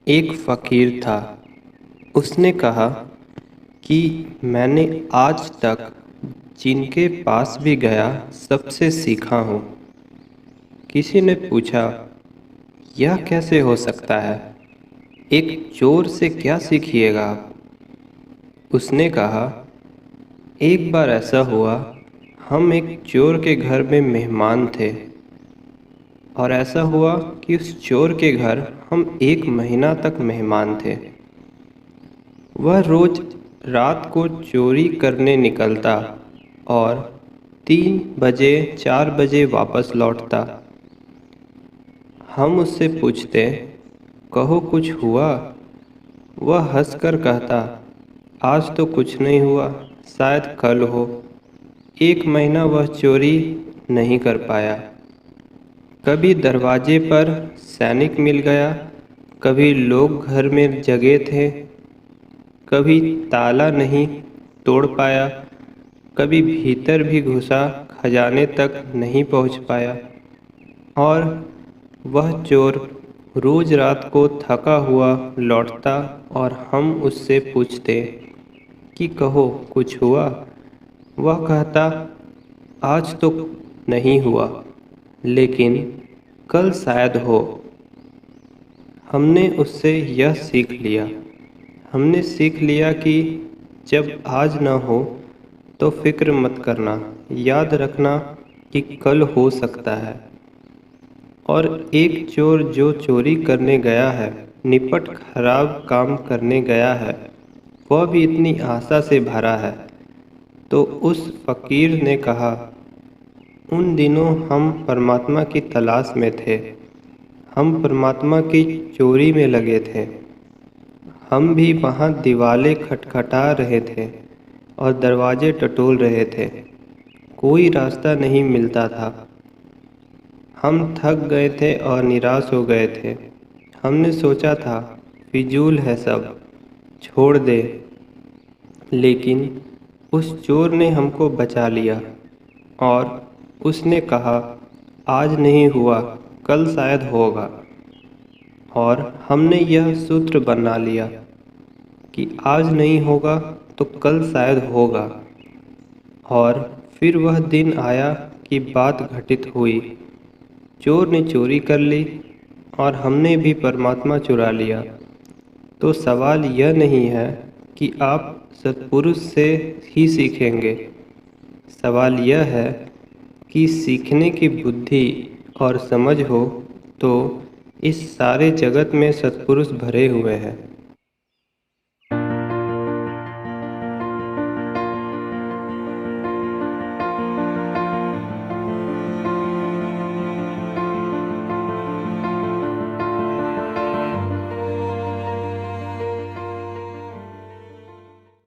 एक फ़कीर था। उसने कहा कि मैंने आज तक जिनके पास भी गया सबसे सीखा हूँ। किसी ने पूछा, यह कैसे हो सकता है? एक चोर से क्या सीखिएगा आप? उसने कहा, एक बार ऐसा हुआ, हम एक चोर के घर में मेहमान थे और ऐसा हुआ कि उस चोर के घर हम 1 महीना तक मेहमान थे। वह रोज रात को चोरी करने निकलता और 3 बजे 4 बजे वापस लौटता। हम उससे पूछते, कहो कुछ हुआ? वह हंसकर कहता, आज तो कुछ नहीं हुआ, शायद कल हो। 1 महीना वह चोरी नहीं कर पाया। कभी दरवाजे पर सैनिक मिल गया, कभी लोग घर में जगे थे, कभी ताला नहीं तोड़ पाया, कभी भीतर भी घुसा खजाने तक नहीं पहुंच पाया। और वह चोर रोज रात को थका हुआ लौटता और हम उससे पूछते कि कहो कुछ हुआ? वह कहता, आज तो नहीं हुआ, लेकिन कल शायद हो। हमने उससे यह सीख लिया। हमने सीख लिया कि जब आज न हो तो फिक्र मत करना, याद रखना कि कल हो सकता है। और एक चोर जो चोरी करने गया है, निपट खराब काम करने गया है, वह भी इतनी आशा से भरा है। तो उस फकीर ने कहा, उन दिनों हम परमात्मा की तलाश में थे। हम परमात्मा की चोरी में लगे थे। हम भी वहाँ दीवालें खटखटा रहे थे और दरवाजे टटोल रहे थे। कोई रास्ता नहीं मिलता था। हम थक गए थे और निराश हो गए थे। हमने सोचा था, फिजूल है सब, छोड़ दे। लेकिन उस चोर ने हमको बचा लिया और उसने कहा, आज नहीं हुआ, कल शायद होगा। और हमने यह सूत्र बना लिया कि आज नहीं होगा तो कल शायद होगा। और फिर वह दिन आया कि बात घटित हुई। चोर ने चोरी कर ली और हमने भी परमात्मा चुरा लिया। तो सवाल यह नहीं है कि आप सत्पुरुष से ही सीखेंगे। सवाल यह है कि सीखने की बुद्धि और समझ हो तो इस सारे जगत में सत्पुरुष भरे हुए हैं।